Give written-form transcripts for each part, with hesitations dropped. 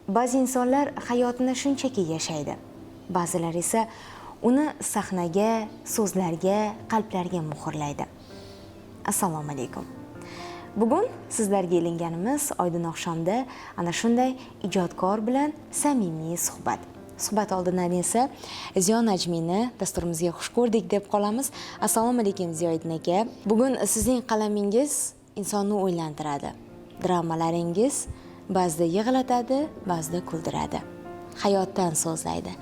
Ba'zi insonlar hayotini shunchaki yashaydi. Ba'zilar esa uni sahnaga, so'zlarga, qalblarga muhrlaydi. Assalomu alaykum. Bugun sizlarga ilinganimiz Oydin oqshomda ana shunday ijodkor bilan samimiy suhbat. Suhbat oldidan esa Ziyo Najmiyni dasturimizga xush ko'rdik deb qolamiz. Assalomu alaykum Ziyoiddin aka. Bugun sizning qalamingiz insonni o'ylantiradi. Dramalaringiz ba'zida yig'latadi, ba'zida kuldiradi. Hayotdan so'zlaydi.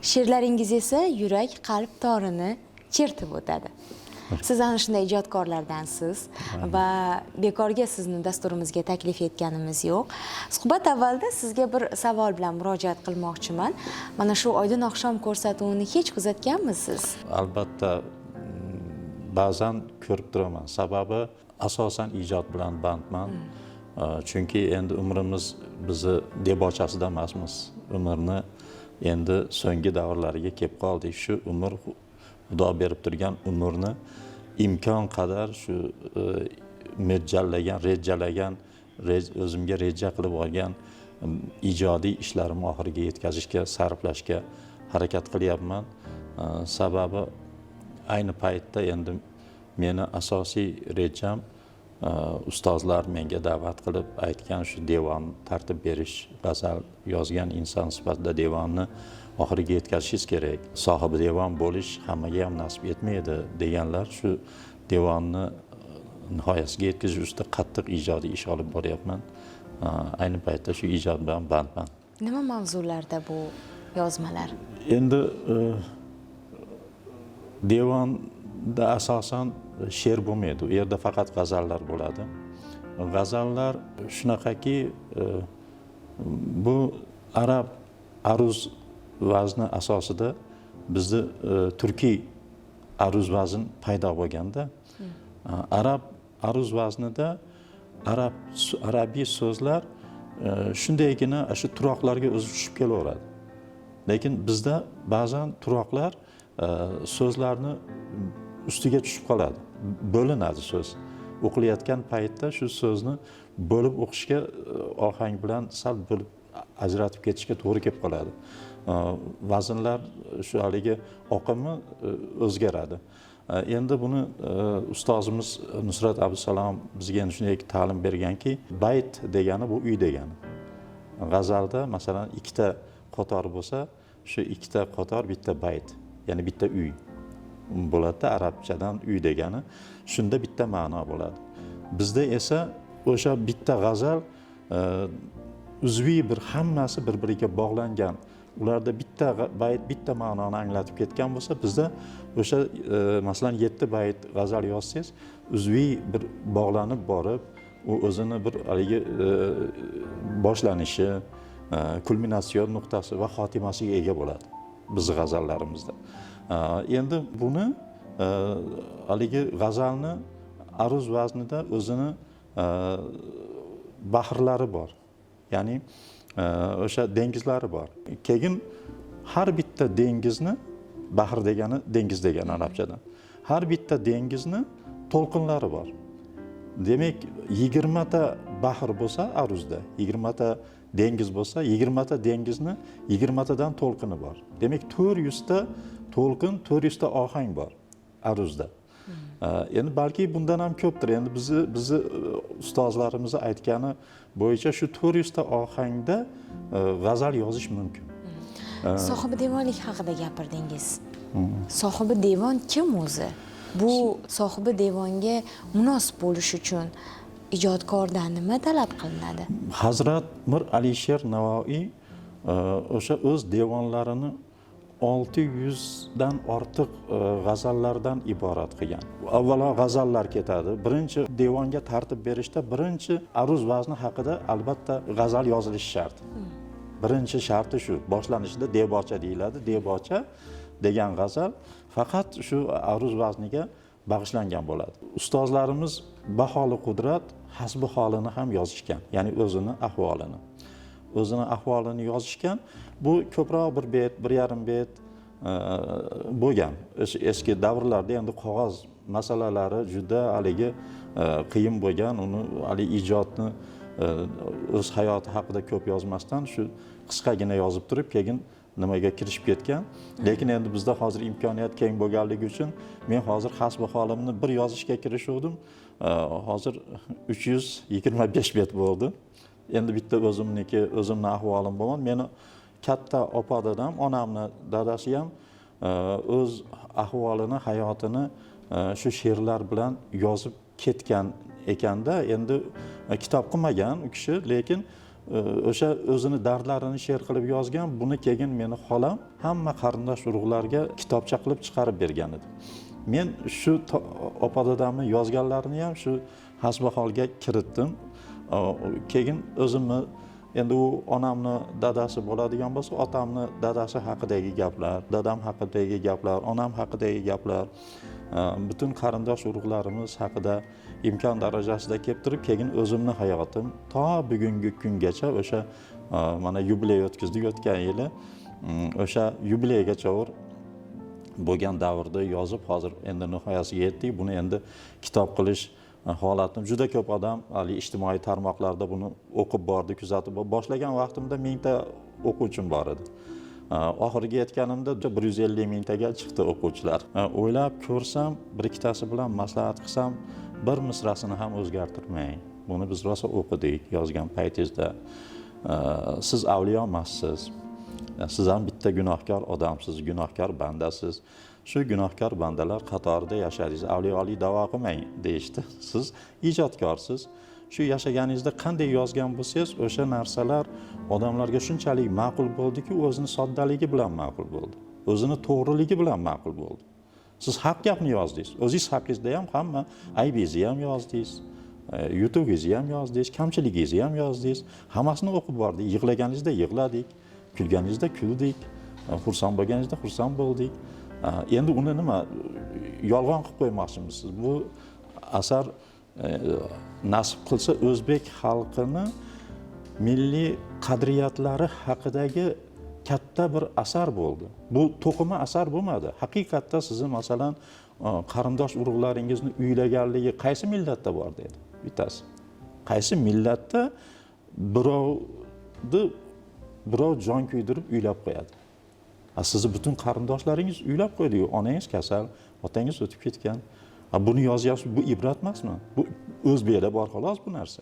She'rlaringiz esa yurak, qalb torini chertib o'tadi. Siz ana shunday ijodkorlardansiz va bekorga sizni dasturimizga taklif etganimiz yo'q. Suhbat avvalida sizga bir savol bilan murojaat qilmoqchiman. Mana shu Oydin oqshom ko'rsatuvini hech kuzatganmisiz? Albatta, ba'zan ko'rib turaman. Sababi asosan ijod bilan bandman. Chunki endi umrimiz bizni debochasida emasmiz. Umrni endi so'nggi davrlariga kelib qoldik. Shu umr Xudo berib turgan umrni imkon qadar shu rejalagan, o'zimga reja qilib olgan ijodiy ishlarimni oxiriga yetkazishga, sarflashga harakat qilyapman. Sababi ayni paytda endi meni asosiy rejam ustozlar menga da'vat qilib aytgan shu devonni tartib berish, g'azal yozgan inson sifatida devonni oxiriga yetkazishingiz kerak. Sohibi devon bo'lish hammaga ham nasib etmaydi deganlar, shu devonni nihoyasiga yetkazish ustida qattiq ijodiy ish olib boryapman. Ayni paytda shu ijod bilan bandman. Nima mavzularda bu yozmalar? Endi devonda asosan she'r bo'lmaydi. U yerda faqat g'azallar bo'ladi. G'azallar shunaqaki, bu arab aruz vazni asosida bizni turkiy aruz vazn paydo bo'lganda, arab aruz vaznida arabiy so'zlar shundaygina shu turoqlarga o'zi tushib kelaveradi. Lekin bizda ba'zan turoqlar so'zlarni ustiga tushib qoladi. Bo'linadi so'z. O'qilayotgan paytda shu so'zni bo'lib o'qishga ohang bilan sal bo'lib ajratib ketishga to'g'ri kelib qoladi. Vaznlar shu haligi oqimi o'zgaradi. Endi buni ustozimiz Nusrat Abdusalom bizga shunday ta'lim berganki, bayt degani bu uy degani. G'azalda masalan ikkita qator bo'lsa, shu ikkita qator bitta bayt, ya'ni bitta uy bo'ladi. Arabchadan uy degani shunda bitta ma'no bo'ladi. Bizda esa o'sha bitta g'azal uzviy bir hammasi bir-biriga bog'langan. Ularda bitta bayt bitta ma'noni anglatib ketgan bo'lsa, bizda o'sha masalan 7 bayt g'azal yozsangiz, uzviy bir bog'lanib borib, u o'zini bir haligi boshlanishi, kulminatsion nuqtasi va xotimasiga ega bo'ladi bizning g'azallarimizda. Endi buni haligi g'azalni aruz vaznida o'zini bahrlari bor. Ya'ni o'sha dengizlari bor. Keyin har bitta dengizni, bahr degani dengiz degani arabchadan. Har bitta dengizni to'lqinlari bor. Demak, 20 ta bahr bo'lsa aruzda, 20 ta dengiz bo'lsa, 20 ta dengizni 20 tadan to'lqini bor. Demak, 400 ta to'lqin, 400 ta ohang bor aruzda. Endi balki bundan ham ko'pdir. Endi bizni ustozlarimiz aytgani bo'yicha shu 400 ta ohangda g'azal yozish mumkin. Sohibi devonlik haqida gapirdingiz. Sohibi devon kim o'zi? Bu sohibi devonga munosib bo'lish uchun ijodkordan nima talab qilinadi? Hazrat Mir Alisher Navoiy o'sha o'z devonlarini 600 dan ortiq g'azallardan iborat qilgan. Avvalo g'azallar ketadi. Birinchi devonga tartib berishda birinchi aruz vazni haqida albatta g'azal yozilishi shart. Birinchi sharti shu. Boshlanishida debocha deyiladi. Debocha degan g'azal faqat shu aruz vazniga bag'ishlangan bo'ladi. Ustozlarimiz Baholi Qudrat hasbi holini ham yozishgan, ya'ni o'zini ahvolini yozishgan. Bu ko'proq bir bet, 1,5 bet bo'lgan. Eski davrlarda endi qog'oz masalalari juda haligi qiyin bo'lgan. Uni hali ijodni o'z hayoti haqida ko'p yozmasdan shu qisqagina yozib turib keyin nimaga kirishib ketgan. Lekin endi bizda hozir imkoniyat keng bo'lganligi uchun men hozir hasbi holimni bir yozishga kirishuvdim. Hozir 325 bet bo'ldi. Endi bitta o'zimning ahvolim bo'lgan. Meni katta opa dadam, onamni dadasi ham o'z ahvolini, hayotini shu she'rlar bilan yozib ketgan ekanda. Endi kitob qilmagan u kishi, lekin o'sha o'zini dardlarini she'r qilib yozgan. Buni keyin meni xolam hamma qarindosh urug'larga kitobcha qilib chiqarib bergan edi. Men shu opa dadamni yozganlarini ham shu hasbaholga kiritdim. Keyin o'zimni endi u onamni dadasi bo'ladigan bo'lsa, otamni dadasi haqidagi gaplar, dadam haqidagi gaplar, onam haqidagi gaplar, butun qarindosh urug'larimiz haqida imkon darajasida kelib turib, keyin o'zimni hayotim to bugungi kungacha o'sha mana yubiley o'tkazdik o'tgan yili, o'sha yubileygacha bo'lgan davrda yozib, hozir endi nihoyasiga yetdik. Buni endi kitob qilish holatni juda ko'p odam ijtimoiy tarmoqlarda buni o'qib bordi, kuzatib bordi. Boshlagan vaqtimda 1000 ta o'quvchim bor edi. Oxiriga yetganimda 150 mingtaga chiqdi o'quvchilar. O'ylab ko'rsam, bir ikkitasi bilan maslahat qilsam, bir misrasini ham o'zgartirmang. Buni biz rosa o'qidik yozgan paytingizda. Siz avliyo emassiz. Siz ham bitta gunohkor odamsiz, gunohkor bandasiz. Shu gunohkor bandalar qatorida yashadingiz, avliyolik da'vo qilmang deyishdi. Siz ijodkorsiz. Shu yashaganingizda qanday yozgan bo'lsangiz, o'sha narsalar odamlarga shunchalik ma'qul bo'ldiki, o'zini soddaligi bilan ma'qul bo'ldi. O'zini to'g'riligi bilan ma'qul bo'ldi. Siz haq gapni yozdingiz. O'zingiz haqingizda ham hamma aybingizni ham yozdingiz. Yutug'ingizni ham yozdingiz, kamchiligingizni ham yozdingiz. Hammasini o'qib bordik. Yig'laganingizda yig'ladik, kulganingizda kuldik, xursand bo'lganingizda xursand bo'ldik. Endi uni nima yolg'on qilib qo'ymoqchimisiz? Bu asar nasib qilsa o'zbek xalqini milliy qadriyatlari haqidagi katta bir asar bo'ldi. Bu to'qima asar bo'lmadi. Haqiqatda sizni masalan qarindosh urug'laringizni uylaganligi qaysi millatda bor dedi bittasi. Qaysi millatda birov jon kuydirib uylab qo'yadi. Sizni butun qarindoshlaringiz uylab qo'ydi. Onangiz kasal, otangiz o'tib ketgan. Buni yozyapsiz, bu ibrat emasmi? Bu o'zbekda bor xolos bu narsa.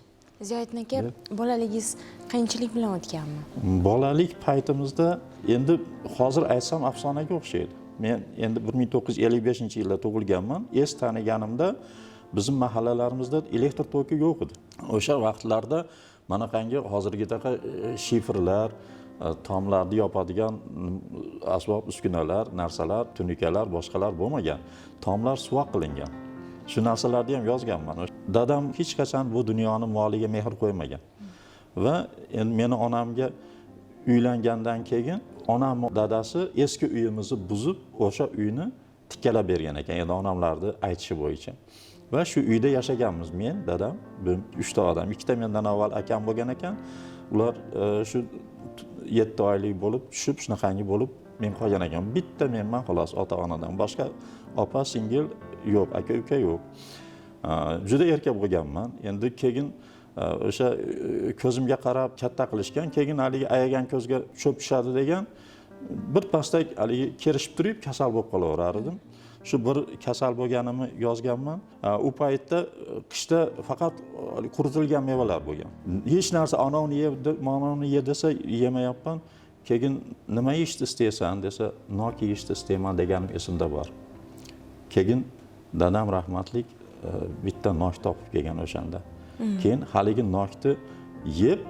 Ziyoddin aka, bolaligingiz qiyinchilik bilan o'tganmi? Bolalik paytimizda endi hozir aytsam afsonaga o'xshaydi. Men endi 1955-yilda tug'ilganman. Es taniganimda bizim mahallalarimizda elektr toki yo'q edi. O'sha vaqtlarda mana qangi hozirgidaqa shifrlar, tomlarni yopadigan asbob uskunalar, narsalar, tunikalar, boshqalar bo'lmagan. Tomlar suvoq qilingan. Shu narsalarni ham yozganman. Dadam hech qachon bu dunyoning moliga mehr qo'ymagan. Va endi meni onamga uylangandan keyin onam dadasi eski uyimizni buzib, o'sha uyni tikkalab bergan ekan. Endi onamlarning aytishi bo'yicha. Va shu uyda yashaganmiz men, dadam, 3 ta odam. 2 ta mendan avval akam bo'lgan ekan. Ular shu 7 oylik bo'lib, tushib shunaqangi bo'lib men qolgan ekan. Bitta menman xolos ota-onadan. Boshqa opa, singil yo'q, aka-uka yo'q. Juda erkak bo'lganman. Endi keyin o'sha ko'zimga qarab katta qilishgan, keyin haligi ayagan ko'zga cho'p tushadi degan bir pastak haligi kerishib turib kasal bo'lib qolaverar edim. Shu bir kasal bo'lganimni yozganman. U paytda qishda faqat quritilgan mevalar bo'lgan. Hech narsa anavni ye, manavni ye desa yemayapman. Keyin nima yeyishni istaysan desa, nok yeyishni istayman deganim esimda bor. Keyin dadam rahmatlik bitta nok topib kelgan o'shanda. Keyin haligi nokni yeb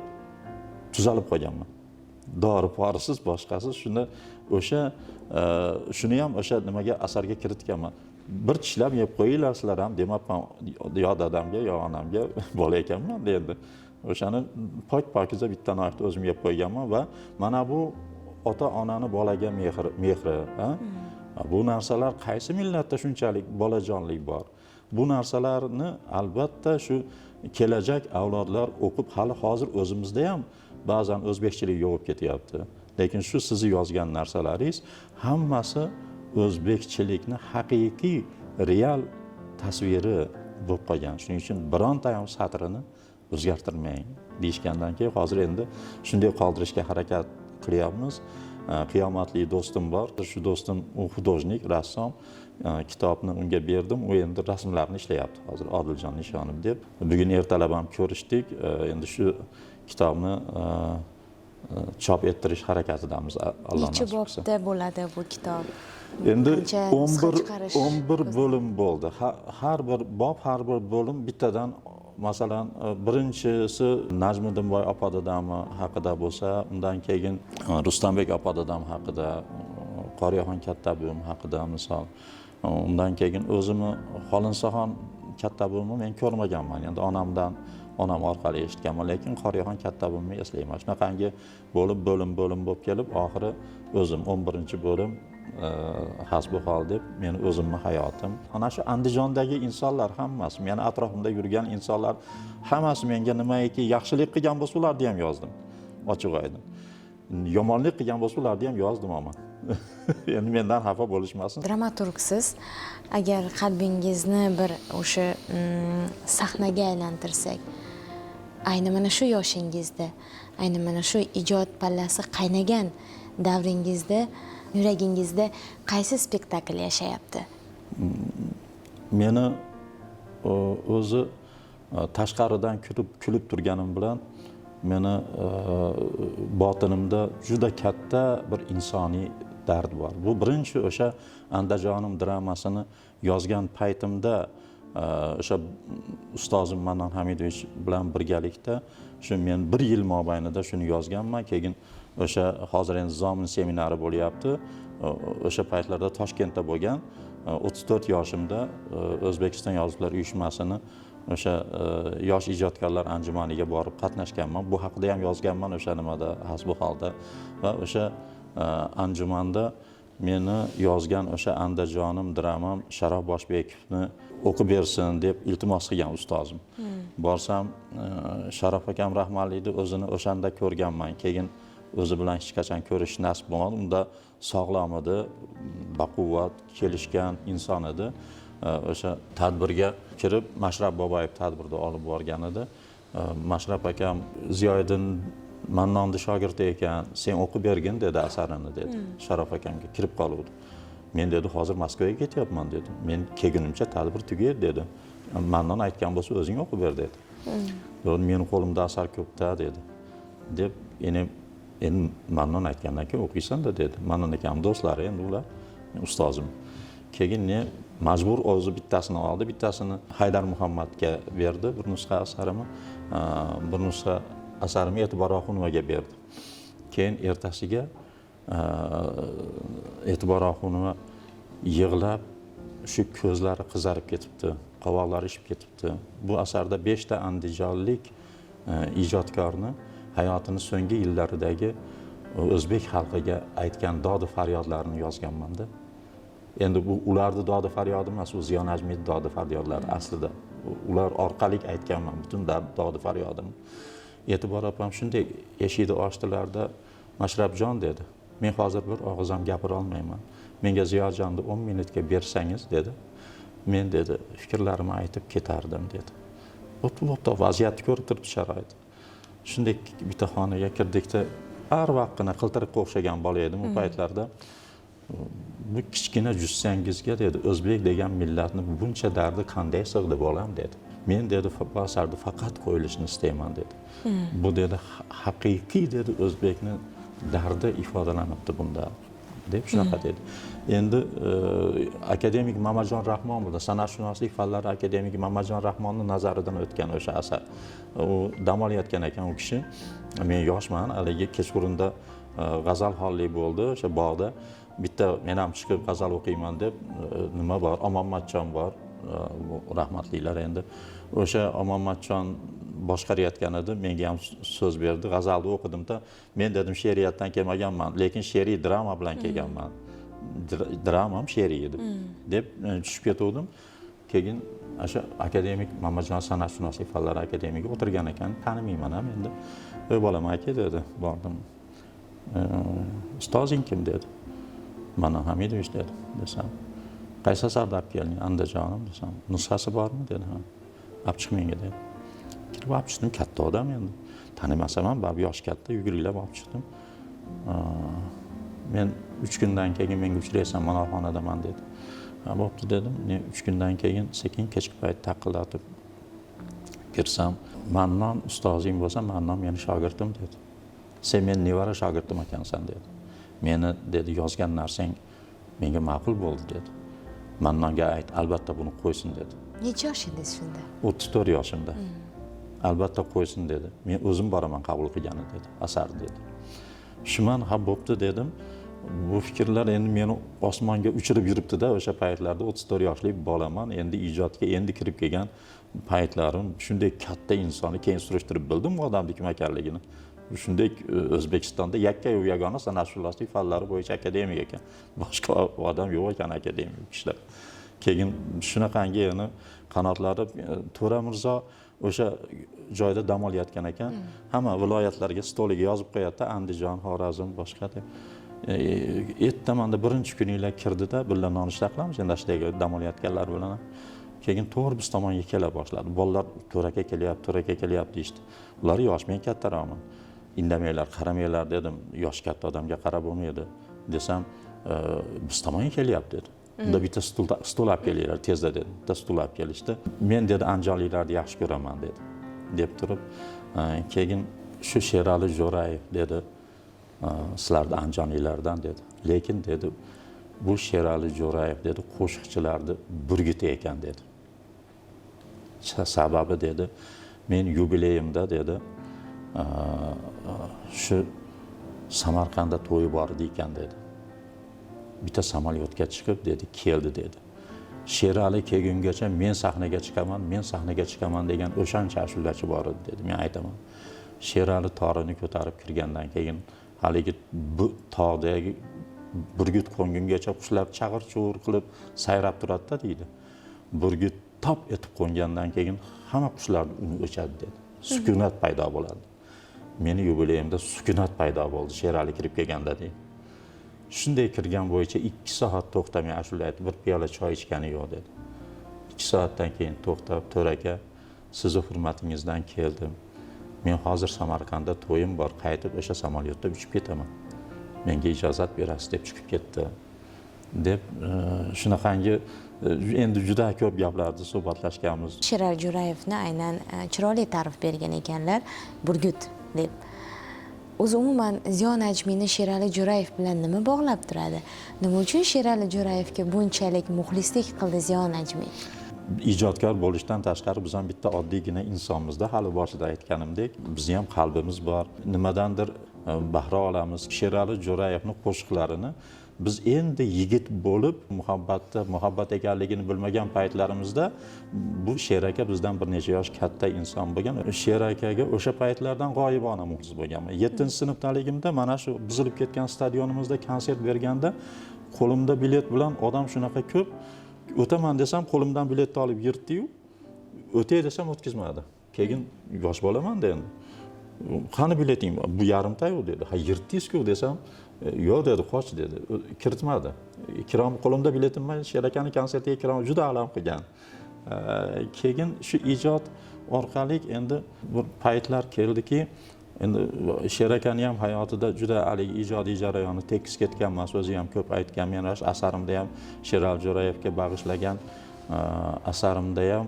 tuzalib qolganman. Dori porisiz, boshqasiz. Shunda o'sha shuni ham o'sha nimaga asarga kiritganman. Bir tishlab yeb qo'yinglar sizlar ham demabman yo dadamga yo onamga, bola ekanman endi. O'shani pokiza bitta nokni o'zim yeb qo'yganman va mana bu ota-onani bolaga mehri, bu narsalar qaysi millatda shunchalik bolajonlik bor? Bu narsalarni albatta shu kelajak avlodlar o'qib, hali hozir o'zimizda ham ba'zan o'zbekchilik yo'qib ketyapti. Lekin shu sizni yozgan narsalaringiz hammasi o'zbekchilikni haqiqiy, real tasviri bo'lib qolgan. Shuning uchun bironta ham satrini o'zgartirmang. deyishgandan keyin hozir endi shunday qoldirishga harakat qilyapmiz. Qiyomatli do'stim bor. Shu do'stim u hudojnik, rassom. Kitobni unga berdim. U endi rasmlarni ishlayapti hozir Odiljon Nishonov deb. Bugun ertalab ham ko'rishdik. Endi shu kitobni chop ettirish harakatidamiz. Alloh Necha nasib qilsa. bobda bo'ladi bu kitob? Endi Qancha nusxa chiqarish 11 bo'lim bo'ldi. Har bir bo'lim bittadan, masalan, birinchisi Najmiddinboy opa dadami haqida bo'lsa, undan keyin Rustambek opa dadam haqida, Qoriyaxon katta buvim haqida misol. Undan keyin o'zimni Xolinsaxon katta buvimni men ko'rmaganman. Endi onam orqali eshitganman, lekin Qoriyaxon katta buvimni eslayman. Shunaqangi bo'lim bo'lib kelib, oxiri o'zim 11-bo'lim hasbi hol deb meni o'zimni hayotim. Ana shu Andijondagi insonlar hammasi, meni atrofimda yurgan insonlar hammasi menga nimaiki yaxshilik qilgan bo'lsa, ularni ham yozdim. Ochiq oydin. Yomonlik qilgan bo'lsa, ularni ham yozdim ama. Endi mendan xafa bo'lishmasin. Dramaturgsiz, agar qalbingizni bir o'sha sahnaga aylantirsak, ayni mana shu yoshingizda, ayni mana shu ijod pallasi qaynagan davringizda, yuragingizda qaysi spektakl yashayapti? Meni o'zi tashqaridan kulib turganim bilan meni botinimda juda katta bir insoniy dard bor. Bu birinchi o'sha Andijonim dramasini yozgan paytimda o'sha ustozim Mannon Hamidovich bilan birgalikda shu men 1 yil mobaynida shuni yozganman. Keyin o'sha hozir endi Zomin seminari bo'lyapti. O'sha paytlarda Toshkentda bo'lgan 34 yoshimda O'zbekiston Yozuvchilar uyushmasini o'sha yosh ijodkorlar anjumaniga borib qatnashganman. Bu haqida ham yozganman o'sha nimada hasbi holda va o'sha anjumanda meni yozgan o'sha Andijonim dramam Sharof Boshbekovni o'qib bersin deb iltimos qilgan ustozim. Borsam Sharof akam rahmatli o'zini o'shanda ko'rganman. Keyin o'zi bilan hech qachon ko'rish nasib bo'lmadi. Unda sog'lom edi, baquvvat, kelishgan inson edi. O'sha tadbirga kirib, Mashrab Boboyev tadbirda olib borgan edi. Mashrab akam Ziyoiddin Mannonni shogirdi ekan, sen o'qib bergin dedi asarini dedi. Sharof akamga kirib qoluvdi. Men dedi, hozir Moskvaga ketyapman dedi. Men kelgunimcha tadbir tugaydi dedi. Mannon aytgan bo'lsa o'zing o'qib ber dedi. Meni qo'limda asar ko'pda dedi. Deb endi Mannon aytgandan keyin o'qiysan-da dedi. Mannon akam do'stlari endi ular, ustozim. Keyin ne majbur o'zi bittasini oldi, bittasini Haydar Muhammadga berdi, bir nusxa asarimni, bir nusxa asarimni E'tibor Oxunovaga berdi. Keyin ertasiga E'tibor Oxunova yig'lab, shu ko'zlari qizarib ketibdi, qovoqlari ishib ketibdi. Bu asarda 5 ta andijonlik ijodkorni hayotini so'nggi yillaridagi o'zbek xalqiga aytgan dodi faryodlarini yozganman-da. Endi bu ularni dodi faryodi emas, u Ziyo Najmiddin dodi faryodlari aslida. Ular orqali aytganman butun dodi faryodim. E'tibor opam shunday eshikni ochdilarda, Mashrabjon dedi. Men hozir bir og'iz ham gapira olmayman. Menga Ziyojonni 10 minutga bersangiz dedi. Men dedi, fikrlarimni aytib ketardim dedi. O'tib vaziyatni ko'rib turib sharoit. Shunday bitta xonaga kirdikda, har vaqtgina qiltiriqqa o'xshagan bola edim u paytlarda. Bu kichkina jussangizga dedi, o'zbek degan millatni buncha dardi qanday sig'di bolam dedi. Men dedi, bu asarda faqat qo'yilishni istayman dedi. Bu dedi, haqiqiy dedi, o'zbekni dardi ifodalanibdi bunda deb shunaqa dedi. Endi akademik Mamajon Rahmon bo'ldi, san'atshunoslik fanlari akademik Mamajon Rahmonning nazaridan o'tgan o'sha asar. U dam olayotgan ekan u kishi. Men yoshman, haligi kechqurunda g'azal hollik bo'ldi o'sha bog'da. Bitta men ham chiqib g'azal o'qiyman deb nima bor, Omonmatjon bor, rahmatlilar endi. O'sha Omonmatjon boshqarayotgan edi, menga ham so'z berdi, g'azalni o'qidim-da, men dedim she'riyatdan kelmaganman, lekin she'riy drama bilan kelganman. Dramam she'riy edi deb tushib ketdim. Keyin o'sha akademik Mamajon san'atshunoslik fanlari akademiga o'tirgan ekan, tanimayman ham endi. "Ey bolam aka" dedi, bordim. "Ustozing kim?" dedi. "Mannon Hamidovich" dedi. Desam, "Qaysi asarda olib kelding?" "Andijonim" desam. "Nusxasi bormi?" dedi. "Ha. Olib chiq menga" dedi. kirib olib chiqdim, katta odam endi. Tanimasam ham baribir yoshi katta, yugurgilab olib chiqdim. Men 3 kundan keyin menga uchraysan, mana xonadaman dedi. Bo'pti dedim. Men 3 kundan keyin sekin kechki payt taqillatib kirsam, "Mannon ustozing bo'lsa, Mannon meni shogirdim" dedi. "Sen men nevara shogirdim ekansan" dedi. "Meni" dedi, "yozgan narsang menga ma'qul bo'ldi" dedi. "Mannonga ayt, albatta buni qo'ysin" dedi. Necha yoshingiz shunda? 34 yoshimda. "Albatta qo'ysin" dedi. "Men o'zim boraman qabul qilgani" dedi. "Asar" dedi. Shuman ha bo'pti dedim. Bu fikrlar endi meni osmonga uchirib yuribdi-da, o'sha paytlarda 34 yoshli bolaman, endi ijodga endi kirib kelgan paytlarim, shunday katta insonni keyin surishtirib bildim bu odamning kim ekanligini. Shunday O'zbekistonda yakka-yu yagona san'atshunoslik fanlari bo'yicha akademik ekan. Boshqa odam yo'q ekan akademik kishilar. Keyin shunaqangi yana qanotlari To'ra Mirzo o'sha joyda dam olayotgan ekan. Hamma viloyatlarga stoliga yozib qo'yadi-da, Andijon, Xorazm, boshqa deb. Ertamanda birinchi kuninglar kirdida, birga nonushta qilamiz, endi ashdagi dam olayotganlar bilan. Keyin to'g'ri biz tomonga kela boshladi. Bolalar To'raka kelyapti deyishdi. Ular yosh, men kattaroqman. Indamanglar, qaramanglar dedim. Yosh katta odamga qarab bo'lmaydi desam, biz tomonga kelyapti dedi. Unda bitta stul olib kelinglar tezda dedi. Bitta stul olib kelishdi. Men dedi Anjonliklarni yaxshi ko'raman dedi. Deb turib, keyin shu Sherali Jo'rayev dedi, sizlarni Anjonliklardan dedi. Lekin dedi, bu Sherali Jo'rayev dedi, qo'shiqchilarni burguti ekan dedi. Sababi dedi, men yubileyimda dedi, shu Samarqandda to'yi bor ekan dedi. Bitta samolyotga chiqib dedi, keldi dedi. Sherali kelgungacha men sahnaga chiqaman degan o'shancha ashulachi bor edi dedi. Men aytaman. Sherali torini ko'tarib kirgandan keyin haligi bu tog'dagi burgut qo'ngungacha qushlar chaqir-chuvur qilib sayrab turadi-da deydi. Burgut top etib qo'ngandan keyin hamma qushlar uni o'chadi dedi. Sukunat paydo bo'ladi. Meni yubileyimda sukunat paydo bo'ldi Sherali kirib kelganda deydi. Shunday kirgan bo'yicha 2 soat to'xtamay ashula aytib, bir piyola choy ichgani yo'q dedi. 2 soatdan keyin to'xtab, "To'raka, sizni hurmatingizdan keldim. Men hozir Samarqandda to'yim bor, qaytib o'sha samolyotda uchib ketaman. Menga ijozat berasiz" deb chiqib ketdi. Deb shunaqangi endi juda ko'p gaplarni suhbatlashganmiz. Sherali Jo'rayevni aynan chiroyli ta'rif bergan ekanlar, burgut deb. O'zi umuman Ziyo Najmiyni Sherali Jo'rayev bilan nima bog'lab turadi? Nima uchun Sherali Jo'rayevga bunchalik muxlislik qildi Ziyo Najmiy? Ijodkor bo'lishdan tashqari biz ham bitta oddiygina insonmizda, hali boshida aytganimdek, bizning ham qalbimiz bor. Nimadandir bahra olamiz. Sherali Jo'rayevning qo'shiqlarini biz endi yigit bo'lib, muhabbat ekanligini bilmagan paytlarimizda bu Sher aka bizdan bir necha yosh katta inson bo'lgan. Sher akaga o'sha paytlardan g'oyibona muxlis bo'lganman. 7-sinfdaligimda mana shu buzilib ketgan stadionimizda konsert berganda qo'limda bilet bilan odam shunaqa ko'p, o'taman desam qo'limdan biletni olib yirtdi-yu, o'tay desam o'tkazmadi. Keyin yosh bolaman-da endi. "Qani bileting?" "Bu yarimta-yu" dedi. "Ha, yirtdingiz-ku" desam, "Yo'q" dedi, "Qoch" dedi. Kiritmadi. Kirom qo'limda biletim bilan Sher akani konsertiga kirom juda alam qilgan. Keyin shu ijod orqali endi bir paytlar keldiki, endi Sher akani ham hayotida juda ijodiy jarayoni tekis ketgan emas, o'zi ham ko'p aytgan. Men o'sha asarimda ham Sherali Jo'rayevga bag'ishlagan asarimda ham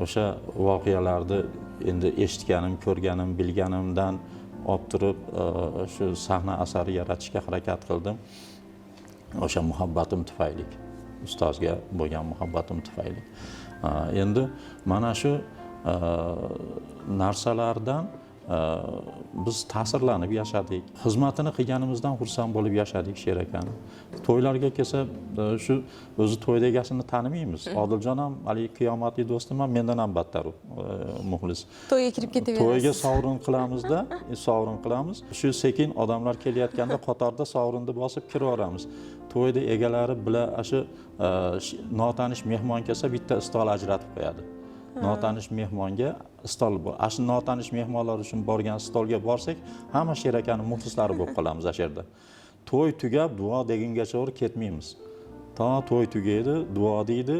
o'sha voqealarni endi eshitganim, ko'rganim, bilganimdan olib turib shu sahna asari yaratishga harakat qildim. O'sha muhabbatim tufayli, ustozga bo'lgan muhabbatim tufayli. Endi mana shu narsalardan biz ta'sirlanib yashadik. Xizmatini qilganimizdan xursand bo'lib yashadik Sher akani. To'ylarga kelsa, shu o'zi to'yda egasini tanimaymiz. Odiljon ham hali qiyomatli do'stim ham mendan ham battar muxlis. To'yga kirib ketaverasiz. To'yga sovrin qilamizda, sovrin qilamiz. Shu sekin odamlar kelayotganda qatorda sovrinni bosib kiraveramiz. To'yda egalari bilan shu notanish mehmon kelsa bitta stol ajratib qo'yadi. Notanish mehmonga stol bor. Shu notanish mehmonlar uchun borgan stolga borsak, hamma Sher akani muxlislari bo'lib qolamiz o'sha yerda. To'y tugab, duo degungacha ketmaymiz. To to'y tugaydi, duo deydi,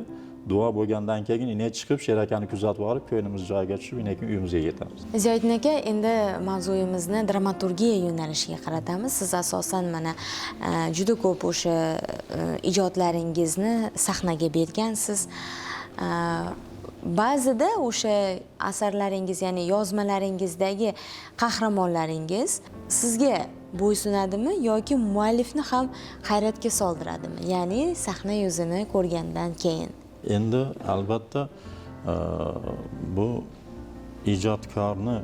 duo bo'lgandan keyin ine chiqib Sher akani kuzatib olib, ko'nglimiz joyiga tushib, ine keyin uyimizga yetamiz. Ziyoddin aka, endi mavzuyimizni dramaturgiya yo'nalishiga qaratamiz. Siz asosan mana juda ko'p o'sha ijodlaringizni sahnaga bergansiz. Ba'zida o'sha asarlaringiz, ya'ni yozmalaringizdagi qahramonlaringiz sizga bo'ysunadimi yoki muallifni ham hayratga soldiradimi? Ya'ni sahna yuzini ko'rgandan keyin. Endi albatta bu ijodkorni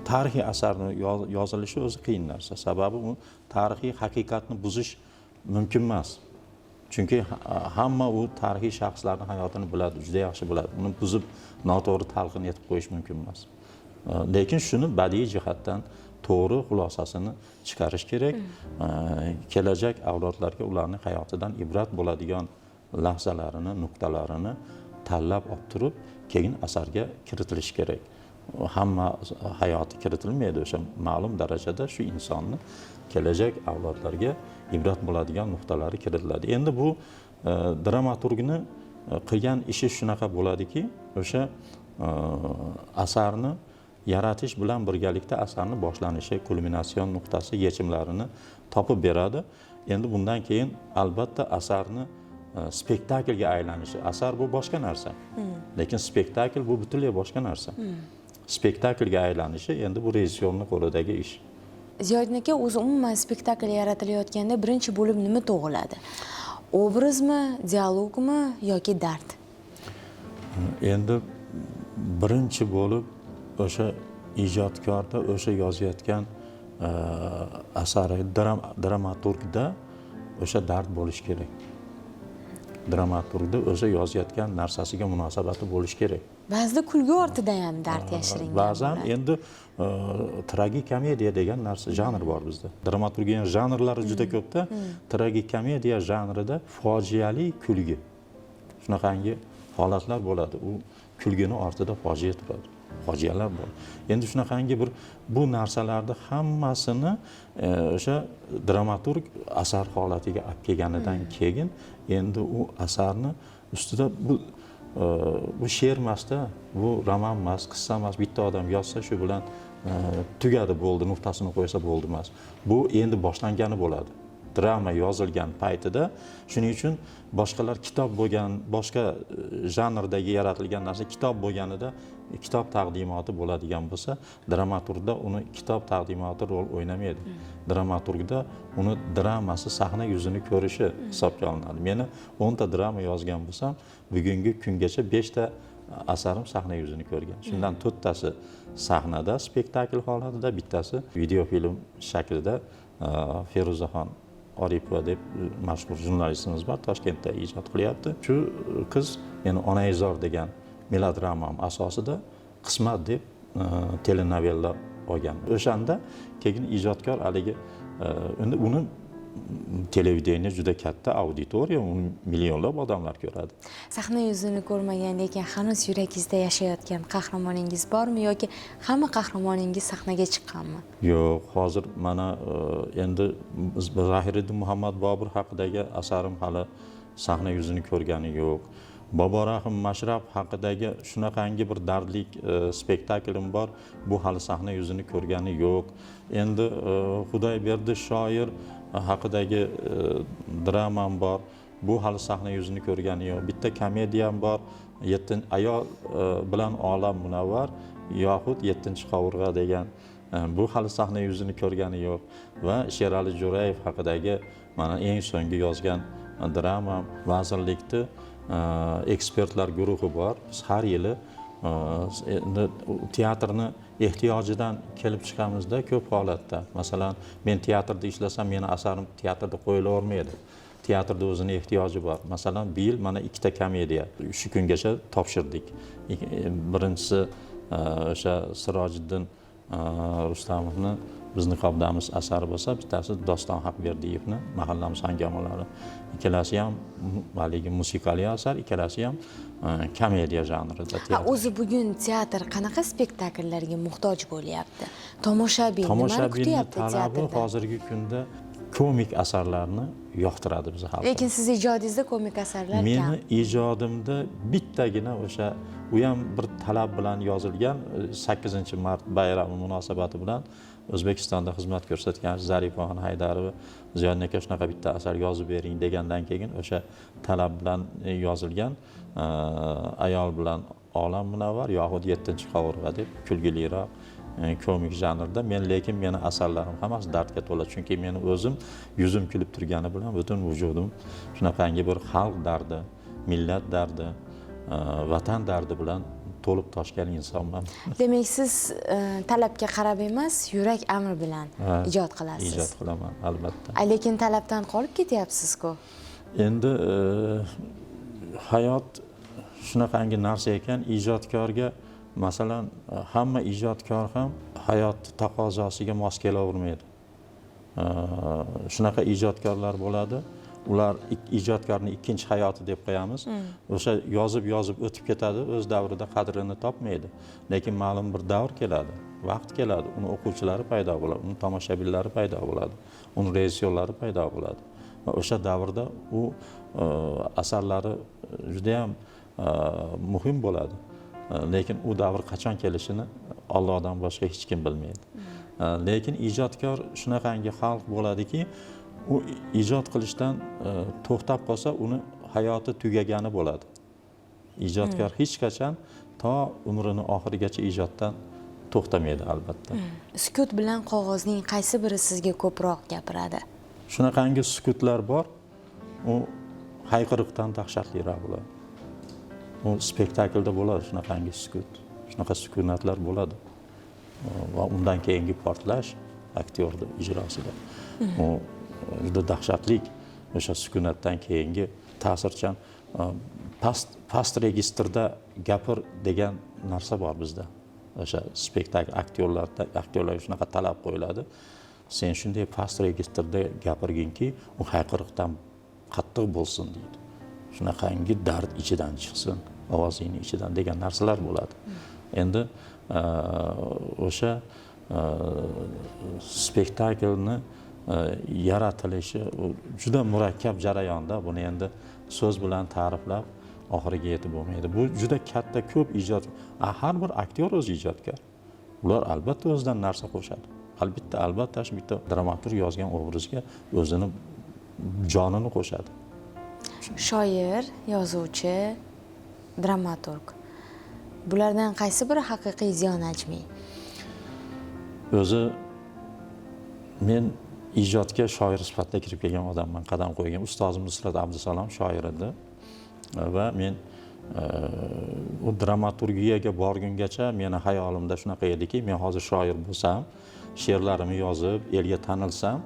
tarixiy asarni yozilishi o'zi qiyin narsa. Sababi u tarixiy haqiqatni buzish mumkin emas. Chunki hamma u tarixiy shaxslarning hayotini biladi, juda yaxshi biladi. Uni buzib noto'g'ri talqin etib qo'yish mumkin emas. Lekin shuni badiiy jihatdan to'g'ri xulosasini chiqarish kerak. Kelajak avlodlarga ularning hayotidan ibrat bo'ladigan lahzalarini, nuqtalarini tanlab olib turib, keyin asarga kiritilish kerak. Hamma hayoti kiritilmaydi, o'sha ma'lum darajada shu insonni kelajak avlodlarga ibrat bo'ladigan nuqtalari kiritiladi. Endi bu dramaturgni qilgan ishi shunaqa bo'ladiki, o'sha asarni yaratish bilan birgalikda asarni boshlanishi, kulminatsion nuqtasi, yechimlarini topib beradi. Endi bundan keyin albatta asarni spektaklga aylanishi. Asar bu boshqa narsa. Lekin spektakl bu butunlay boshqa narsa. Spektaklga aylanishi endi bu rejissyorning qo'lidagi ish. Ziyoddin aka, o'zi umuman spektakl yaratilayotganda birinchi bo'lib nima tug'iladi? Obrazmi, dialogmi yoki dard? Endi birinchi bo'lib o'sha ijodkorda, o'sha yozayotgan asari, dramaturgda o'sha dard bo'lishi kerak. Dramaturgda o'sha yozayotgan narsasiga munosabati bo'lishi kerak. Ba'zida kulgu ortida ham dard yashiringan. Ba'zan endi tragikomediya degan narsa janr bor bizda. Dramaturgiya janrlari juda ko'pda. Tragikomediya janrida fojiali kulgi. Shunaqangi holatlar bo'ladi. U kulgini ortida fojia turadi. Fojialar bor. Endi shunaqangi bir bu narsalarni hammasini o'sha dramaturg asar holatiga olib kelganidan keyin endi u asarni ustida bu she'r emasda, bu roman emas, qissa emas, bitta odam yozsa shu bilan tugadi bo'ldi, nuqtasini qo'ysa bo'ldi emas. Bu endi boshlangani bo'ladi. Drama yozilgan paytida, shuning uchun boshqalar kitob bo'lgan, boshqa janrdagi yaratilgan narsa kitob bo'lganida kitob taqdimoti bo'ladigan bo'lsa, dramaturgda uni kitob taqdimoti rol o'ynamaydi. Dramaturgda uni dramasi sahna yuzini ko'rishi hisobga olinadi. Meni 10 ta drama yozgan bo'lsam, bugungi kungacha 5 ta asarim sahna yuzini ko'rgan. Shundan 4 tasi sahnada, spektakl holatida, bittasi video film shaklida Feruzaxon Oripova deb mashhur jurnalistimiz bor, Toshkentda ijod qilyapti. Shu qiz meni Onaizor degan melodramam asosida Qismat deb telenovella olgan. O'shanda keyin ijodkor haligi uni televideniya juda katta auditoriya, uni millionlab odamlar ko'radi. Sahna yuzini ko'rmagan lekin hanuz yuragingizda yashayotgan qahramoningiz bormi yoki hamma qahramoningiz sahnaga chiqqanmi? Yo'q, hozir mana endi Zahiriddin Muhammad Bobur haqidagi asarim hali sahna yuzini ko'rgani yo'q. Boborahim Mashrab haqidagi shunaqangi bir dardlik spektaklim bor, bu hali sahna yuzini ko'rgani yo'q. Endi Xudoyberdi shoir haqidagi dramam bor, bu hali sahna yuzini ko'rgani yo'q. Bitta komediyam bor, ayol bilan olam munavvar yoxud 7-qovurg'a degan, bu hali sahna yuzini ko'rgani yo'q. Va Sherali Jo'rayev haqidagi mana eng so'nggi yozgan dramam vazirlikda ekspertlar guruhi bor. Biz har yili teatrni ehtiyojidan kelib chiqamizda ko'p holatda. Masalan, men teatrda ishlasam, meni asarim teatrda qo'yila olmaydi. Teatrda o'zining ehtiyoji bor. Masalan, bu yil mana 2 ta komediya shu kungacha topshirdik. Birinchisi o'sha Sirojiddin Rustamovni biz niqobdamiz asari bo'lsa, bittasi Doston Haqberdiyevni Mahallamiz hangomalari. Ikkalasi ham haligi musiqali asar, ikkalasi ham komediya janrida. O'zi bugun teatr qanaqa spektakllarga muhtoj bo'lyapti? Tomoshabin nimani kutyapti teatrda? Hozirgi kunda komik asarlarni yoqtiradi bizni xalqimiz. Lekin siz ijodingizda komik asarlar kam. Meni ijodimda bittagina o'sha u ham bir talab bilan yozilgan 8-mart bayrami munosabati bilan O'zbekistonda xizmat ko'rsatgan Zarifaxon Haydarova Ziyon aka shunaqa bitta asar yozib bering degandan keyin o'sha talab bilan yozilgan ayol bilan olam munavvar yoxud 7-qovurg'a deb kulgiliroq komik janrda lekin meni asarlarim hammasi dardga to'la, chunki meni o'zim yuzim kulib turgani bilan butun vujudim shunaqangi bir xalq dardi, millat dardi, vatan dardi bilan to'lib toshgan insonman. Demak, siz talabga qarab emas, yurak amri bilan ijod qilasiz. Ijod qilaman, albatta. Lekin talabdan qolib ketyapsiz-ku. Endi hayot shunaqangi narsa ekan, ijodkorga masalan hamma ijodkor ham hayot taqozosiga mos kelavermaydi. Shunaqa ijodkorlar bo'ladi. Ular ijodkorni ikkinchi hayoti deb qo'yamiz. O'sha yozib o'tib ketadi, o'z davrida qadrini topmaydi. Lekin ma'lum bir davr keladi, vaqt keladi, uni o'quvchilari paydo bo'ladi, uni tomoshabinlari paydo bo'ladi, uni rejissyorlari paydo bo'ladi. Va o'sha davrda u asarlari juda ham muhim bo'ladi. Lekin u davr qachon kelishini Allohdan boshqa hech kim bilmaydi. Lekin ijodkor shunaqangi xalq bo'ladiki, u ijod qilishdan to'xtab qolsa, uni hayoti tugagani bo'ladi. Ijodkor hech qachon to umrining oxirigacha ijoddan to'xtamaydi albatta. Sukut bilan qog'ozning qaysi biri sizga ko'proq gapiradi? Shunaqangi sukutlar bor, u hayqiriqdan dahshatliroq bo'ladi. U spektaklda bo'ladi shunaqangi sukut, shunaqa sukunatlar bo'ladi. Va undan keyingi portlash aktyorning ijrosida. U juda dahshatlik, o'sha sukunatdan keyingi ta'sirchan past registrda gapir degan narsa bor bizda. O'sha spektakl aktyorlarga shunaqa talab qo'yiladi. Sen shunday past registrda gapirginki, u hayqiriqdan qattiq bo'lsin deydi. Shunaqangi dard ichidan chiqsin, ovozingning ichidan degan narsalar bo'ladi. Endi o'sha spektaklni yaratilishi juda murakkab jarayonda. Buni endi so'z bilan ta'riflab oxiriga yetib bo'lmaydi. Bu juda katta ko'p ijod. Har bir aktyor o'zi ijodkor. Ular albatta o'zidan narsa qo'shadi. Albatta shu bitta dramaturg yozgan obrazga o'zini jonini qo'shadi. Shoir, yozuvchi, dramaturg. Bulardan qaysi biri haqiqiy Ziyon Ajmi? O'zi men ijodga shoir sifatida kirib kelgan odamman, qadam qo'ygan. Ustozim Nusrat Abdusalom shoir edi va men u dramaturgiyaga borgungacha meni hayolimda shunaqa ediki, men hozir shoir bo'lsam, she'rlarimni yozib, elga tanilsam,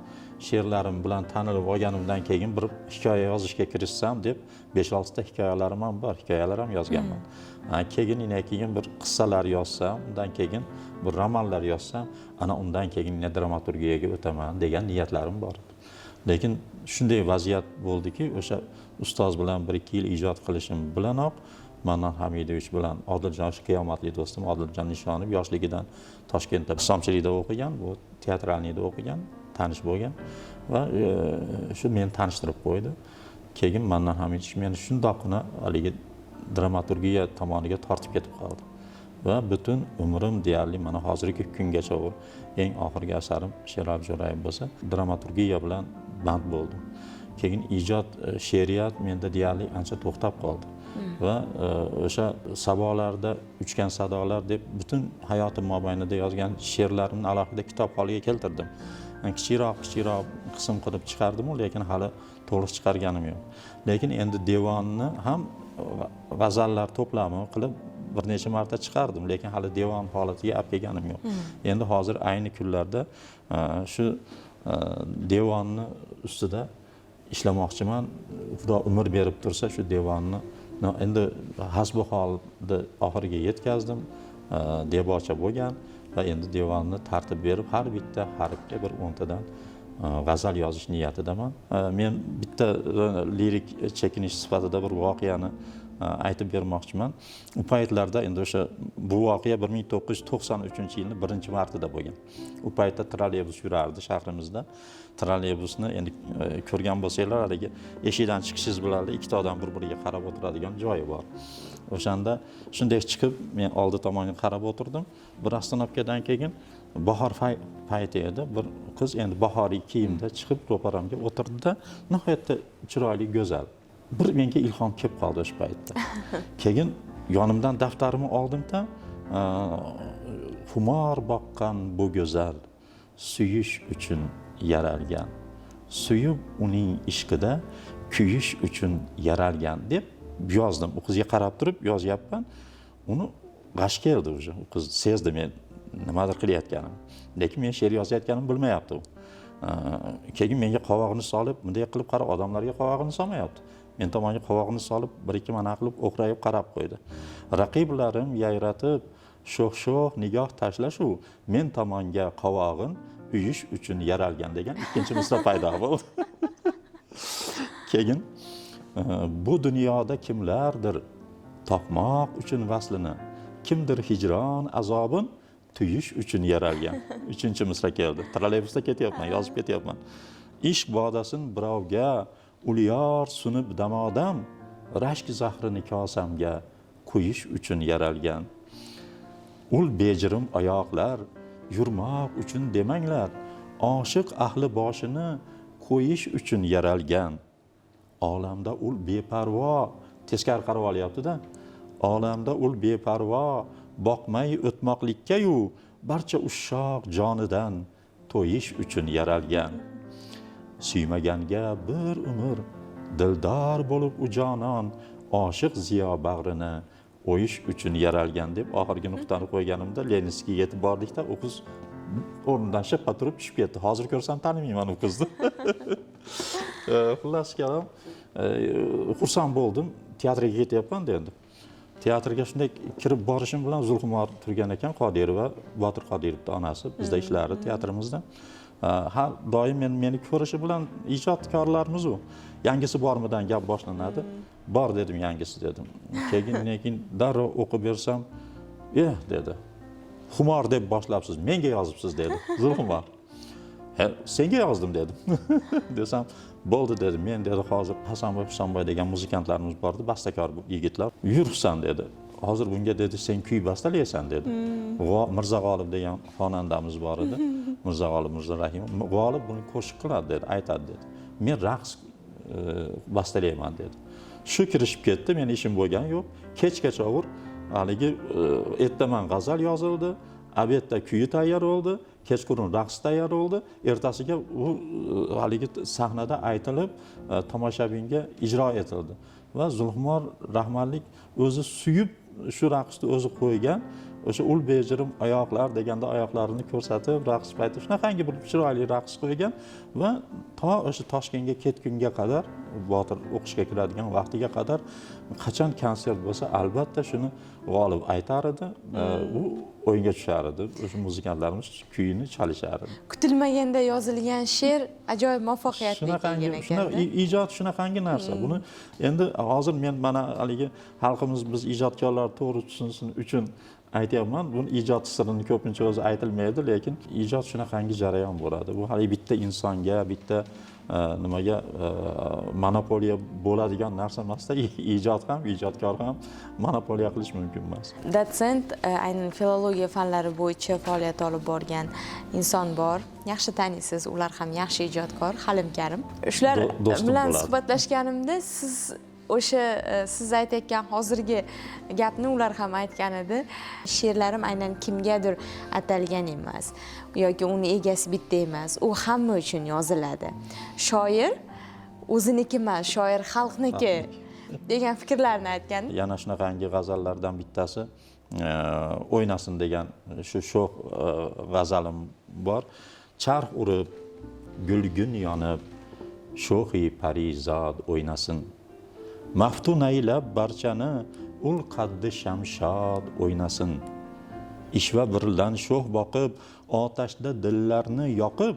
she'rlarim bilan tanilib olganimdan keyin bir hikoya yozishga kirishsam deb 5-6 ta hikoyalarim ham bor, hikoyalar ham yozganman. Keyin bir qissalar yozsam, undan keyin bir romanlar yozsam, ana undan keyin dramaturgiyaga o'taman degan niyatlarim bor. Lekin shunday vaziyat bo'ldiki, o'sha ustoz bilan 1-2 yil ijod qilishim bilanoq Mannon Hamidovich bilan Odiljon, qiyomatli do'stim Odiljon Nishonov yoshligidan Toshkentda rassomchilikda o'qigan, bu teatralniyda o'qigan, tanish bo'lgan va shu meni tanishtirib qo'ydi. Keyin Mannon Hamidovich meni shundoqqina haligi dramaturgiya tomoniga tortib ketib qoldi. Va butun umrim deyarli mana hozirgi kungacha u eng oxirgi asarim Sherali Jo'rayev bo'lsa, dramaturgiya bilan band bo'ldim. Keyin ijod, she'riyat menda deyarli ancha to'xtab qoldi. Va o'sha sabolarda uchgan sadolar deb butun hayotim mobaynida yozgan she'rlarimni alohida kitob holiga keltirdim. Kichikroq qism qilib chiqardim, lekin hali to'liq chiqarganim yo'q. Lekin endi devonni ham g'azallar to'plami qilib bir necha marta chiqardim, lekin hali devon holatiga olib kelganim yo'q. Endi hozir ayni kunlarda shu devonni ustida ishlamoqchiman. Xudo umr berib tursa shu devonni endi hasbi holda oxiriga yetkazdim. Debocha bo'lgan va endi devonni tartib berib har bitta harfga bir 10 tadan g'azal yozish niyatidaman. Men bitta lirik chekinish sifatida bir voqeani aytib bermoqchiman. U paytlarda endi o'sha bu voqea 1993-yilni 1-martida bo'lgan. U paytda trolleybus yurardi shahrimizda. Trolleybusni endi ko'rgan bo'lsanglar, haligi eshikdan chiqishingiz bilan ikkita odam bir-biriga qarab o'tiradigan joyi bor. O'shanda shunday chiqib, men oldi tomonga qarab o'tirdim. Bir oстановkadan keyin bahor payti edi. Bir qiz endi bahoriy kiyimda chiqib ro'paramga o'tirdi-da, nihoyatda chiroyli, go'zal. Bir menga ilhom kelib qoldi o'sha paytda. Keyin yonimdan daftarimni oldim-da, xumor boqqan bu go'zal, suyish uchun yaralgan. Suyib uning ishqida kuyish uchun yaralgan deb yozdim. U qizga qarab turib yozyapman. Uni g'ash keldi o'sha. U qiz sezdi men nimadir qilayotganim. Lekin men she'r yozayotganimni bilmayapti u. Keyin menga qovog'ini solib, bunday qilib qarab, odamlarga qovog'ini solmayapti. Men tomonga qovog'ini solib, bir-ikki mana qilib o'qrayib qarab qo'ydi. Raqiblarim yayratib, sho'x-sho'x nigoh tashlashuv, men tomonga qovog'in uyish uchun yaralgan degan ikkinchi misra paydo bo'ldi. Keyin bu dunyoda kimlardir topmoq uchun vaslini, kimdir hijron azobin tuyish uchun yaralgan. Uchinchi misra keldi. Trolleybusda ketyapman, yozib ketyapman. Ishq bodasin birovga ulyor sunib damodam, rashk zahrini kosamga quyish uchun yaralgan. Ul bejirim oyoqlar yurmoq uchun demanglar, oshiq ahli boshini qo'yish uchun yaralgan. Olamda ul beparvo, teskari qarab olyapti-da. Olamda ul beparvo, boqmay o'tmoqlikka-yu, barcha ushoq jonidan to'yish uchun yaralgan. Suymaganga bir umr dildor bo'lib u jonon, oshiq ziyo bag'rini o'yish uchun yaralgan deb oxirgi nuqtani qo'yganimda Leninskiyga yetib bordikda, u qiz o'rnidan shippa turib tushib ketdi. Hozir ko'rsam tanimayman u qizni. Xullas kalom, xursand bo'ldim. Teatrga ketyapman dedi. Teatrga shunday kirib borishim bilan Zulxumor turgan ekan, Qodirova, Botir Qodirovning onasi, bizda ishlardi teatrimizda. Har doim meni ko'rishi bilan ijodkorlarimiz u. Yangisi bormidan gap boshlanadi. Bor dedim, yangisi dedim. Keyin darrov o'qib bersam, dedi. Xumor deb boshlabsiz, menga yozibsiz dedi. Zulxumor. Senga yozdim dedim. Desam, bo'ldi dedi. Men dedi, hozir Hasanboy Husanboy degan muzikantlarimiz bordi, bastakor yigitlar. Yuribsan dedi. Hozir bunga dedi, sen kuy bastalaysan dedi. Mirza G'olib degan xonandamiz bor edi. Mirza G'olib, Mirza Rahim. G'olib buni qo'shiq qiladi dedi, aytadi dedi. Men raqs bastalayman dedi. Shu kirishib ketdi, men ishim bo'lgan yo'q. Kechgacha o'g'ir haligi ertaman g'azal yozildi, obedda kuyi tayyor bo'ldi, kechqurun raqs tayyor bo'ldi. Ertasiga u haligi sahnada aytilib, tomoshabinga ijro etildi. Va Zulxumor rahmatlik o'zi suyib shu raqsni o'zi qo'ygan. O'sha ul bejirim oyoqlar deganda oyoqlarini ko'rsatib, raqs payti shunaqangi bir chiroyli raqs qo'ygan va to o'sha Toshkentga ketgunga qadar, Botir o'qishga kiradigan vaqtiga qadar qachon konsert bo'lsa, albatta shuni G'olib aytar edi. U o'yinga tushar edi. O'sha muzikantlarimiz kuyini chalishar edi. Kutilmaganda yozilgan she'r ajoyib muvaffaqiyatli kelgan ekan. Ijod shunaqangi narsa. Buni endi hozir men mana haligi xalqimiz biz ijodkorlar to'g'ri tushunsin uchun aytyapman. Buni ijod sirini ko'pincha o'zi aytilmaydi, lekin ijod shunaqangi jarayon bo'ladi. Bu hali bitta insonga, bitta nimaga monopoliya bo'ladigan narsa emasda, ijod ham, ijodkor ham monopoliya qilish mumkin emas. Dotsent, aynan filologiya fanlari bo'yicha faoliyat olib borgan inson bor. Yaxshi taniysiz, ular ham yaxshi ijodkor, Halim Karim. Shular bilan suhbatlashganimda siz aytayotgan hozirgi gapni ular ham aytgan edi. She'rlarim aynan kimgadir atalgan emas yoki uni egasi bitta emas, u hamma uchun yoziladi. Shoir o'ziniki emas, shoir xalqniki degan fikrlarni aytgan. Yana shunaqangi g'azallardan bittasi o'ynasin degan shu sho'x g'azalim bor. Charx urib, gulgun yonib, sho'xi parizod o'ynasin. Maftun aylab barchani ul qaddi shamshod o'ynasin. Ishva birdan sho'x boqib, otashda dillarni yoqib,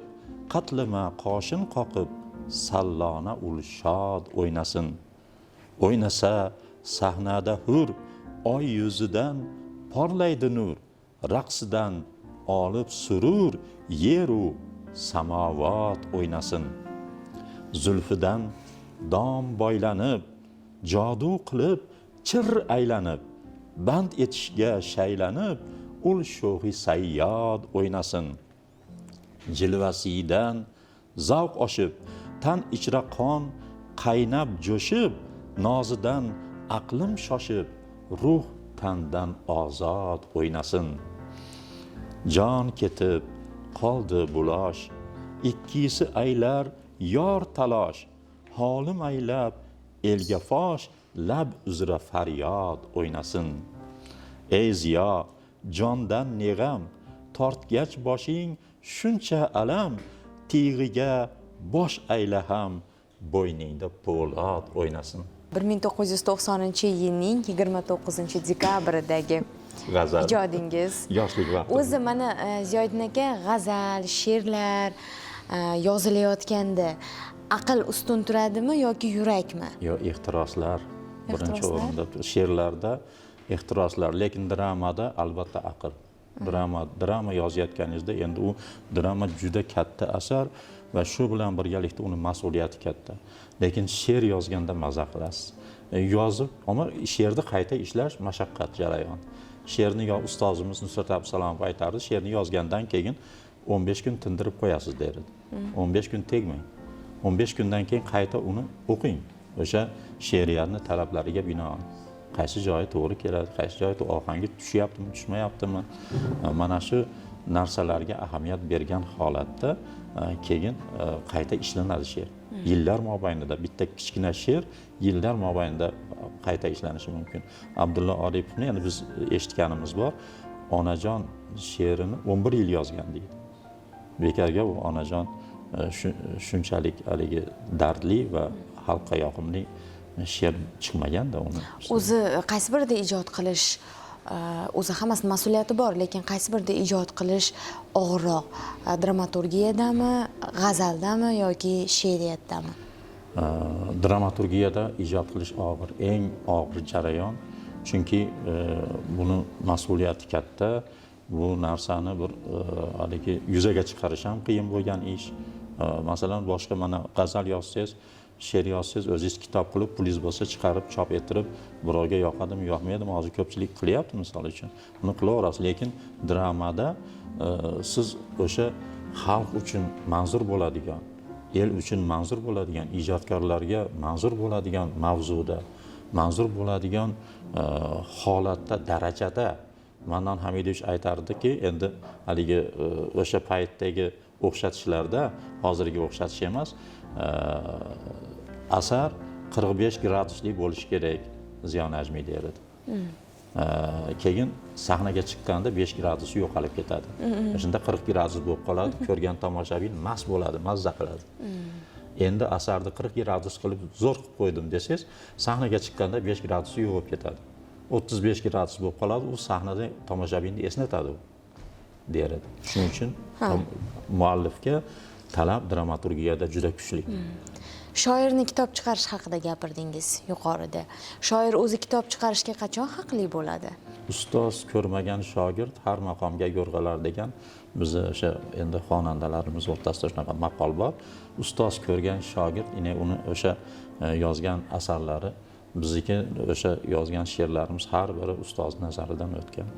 qatlima qoshin qoqib, sallona ul shod o'ynasin. O'ynasa sahnada hur, oy yuzidan porlaydi nur, raqsidan olib surur, yeru samovat o'ynasin. Zulfidan dom boylanib, jodu qilib chir aylanib, band etishga shaylanib, ul sho'xi sayyod o'ynasin. Jilvasidan zavq oshib, tan ichra qon qaynab jo'shib, nozidan aqlim shoshib, ruh tandan ozod o'ynasin. Jon ketib qoldi bulosh, ikkisi aylar yor talosh, holim aylab elga fosh, lab uzra faryod o'ynasin. Ey ziyo, jondan neg'am, tortgach boshing shuncha alam, tig'iga bosh ayla ham, bo'yningda po'lat o'ynasin. 1990-yilning 29-dekabridagi G'azal. ijodingiz. Yoshlik vaqti. O'zi mana Ziyoddin aka g'azal, she'rlar yozilayotganda aql ustun turadimi yoki yurakmi? Yo, ehtiroslar birinchi Ehtiroslar? o'rinda. She'rlarda ehtiroslar, lekin dramada albatta aql. Drama yozayotganingizda endi u drama juda katta asar va shu bilan birgalikda uni mas'uliyati katta. Lekin she'r yozganda maza qilasiz. Yozib, ammo she'rni qayta ishlash mashaqqat jarayon. She'rni ustozimiz Nusrat Abdusalomov aytardi, she'rni yozgandan keyin 15 kun tindirib qo'yasiz derdi. 15 kun tegmang. 15 kundan keyin qayta uni o'qing. O'sha she'riyatni talablariga binoan. Qaysi joyi to'g'ri keladi, qaysi joyi ohangi tushyaptimi, tushmayaptimi? Mana shu narsalarga ahamiyat bergan holatda keyin qayta ishlanadi she'r. Yillar mobaynida bitta kichkina she'r yillar mobaynida qayta ishlanishi mumkin. Abdulla Oripovni endi biz eshitganimiz bor. Onajon she'rini 11 yil yozgan deydi. Bekarga u onajon shunchalik haligi dardli va xalqqa yoqimli she'r chiqmaganda uni. O'zi qaysi birida ijod qilish, o'zi hammasi mas'uliyati bor, lekin qaysi birida ijod qilish og'irroq? Dramaturgiyadami, g'azaldami yoki she'riyatdami? Dramaturgiyada ijod qilish og'ir, eng og'ir jarayon. Chunki buni mas'uliyati katta. Bu narsani bir haligi yuzaga chiqarish ham qiyin bo'lgan ish. Masalan, boshqa mana g'azal yozsangiz, she'r yozsangiz, o'zingiz kitob qilib, pulingiz bo'lsa chiqarib, chop ettirib, birovga yoqadimi, yoqmaydimi, hozir ko'pchilik qilyapti misol uchun. Buni qilaverasiz, lekin dramada siz o'sha xalq uchun manzur bo'ladigan, el uchun manzur bo'ladigan, ijodkorlarga manzur bo'ladigan mavzuda, manzur bo'ladigan holatda, darajada Mannan Hamidovich aytardiki, endi haligi o'sha paytdagi o'xshatishlarda, hozirgi o'xshatish emas, asar 45 graduslik bo'lishi kerak, Ziyo Najmiy derdi. Keyin sahnaga chiqqanda 5 gradus yo'qolib ketadi. Shunda 40 gradus bo'lib qoladi, ko'rgan tomoshabin mast bo'ladi, mazza qiladi. Endi asarni 40 gradus qilib zo'r qilib qo'ydim desangiz, sahnaga chiqqanda 5 gradus yo'qolib ketadi. 35 gradus bo'lib qoladi, u sahnada tomoshabinni esnatadi derdi. Shuning uchun muallifga talab dramaturgiyada juda kuchli. Shoirni kitob chiqarish haqida gapirdingiz yuqorida. Shoir o'zi kitob chiqarishga qachon haqli bo'ladi? Ustoz ko'rmagan shogird har maqomga yo'rg'alar degan bizni o'sha endi xonandalarimiz o'rtasida shunaqa maqol bor. Ustoz ko'rgan shogird, uni o'sha yozgan asarlari, bizniki o'sha yozgan she'rlarimiz har biri ustoz nazaridan o'tgan.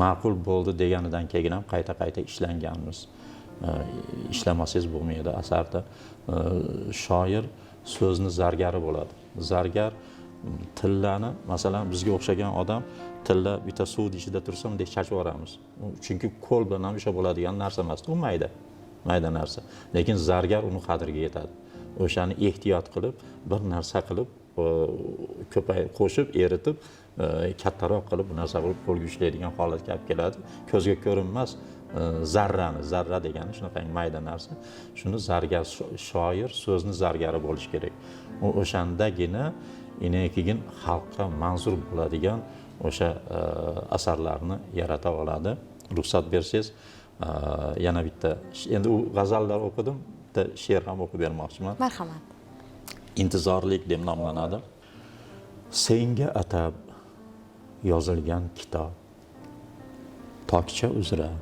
Ma'qul bo'ldi deganidan keyin ham qayta ishlanganmiz. Ishlamasangiz bo'lmaydi asarda. Shoir so'zni zargari bo'ladi. Zargar tillani, masalan, bizga o'xshagan odam tilla bitta suv ichida tursa bunday chachib yuboramiz. Chunki qo'l bilan ham ishlab bo'ladigan narsa emas, u mayda narsa. Lekin zargar uni qadriga yetadi. O'shani ehtiyot qilib, bir narsa qilib, ko'payib qo'shib, eritib, kattaroq qilib bu narsa qilib qo'lga ushlaydigan holatga olib keladi. Ko'zga ko'rinmas zarra degani shunaqa mayda narsa. Shuni zargar shoir so'zni zargari bo'lish kerak. U o'shandagina keyin xalqqa manzur bo'ladigan o'sha asarlarni yarata oladi. Ruxsat bersangiz, yana bitta endi u g'azallar o'qidim, bitta she'r ham o'qib bermoqchiman. Marhamat. Intizorlik deb nomlanadi. senga atab yozilgan kitob tokcha uzra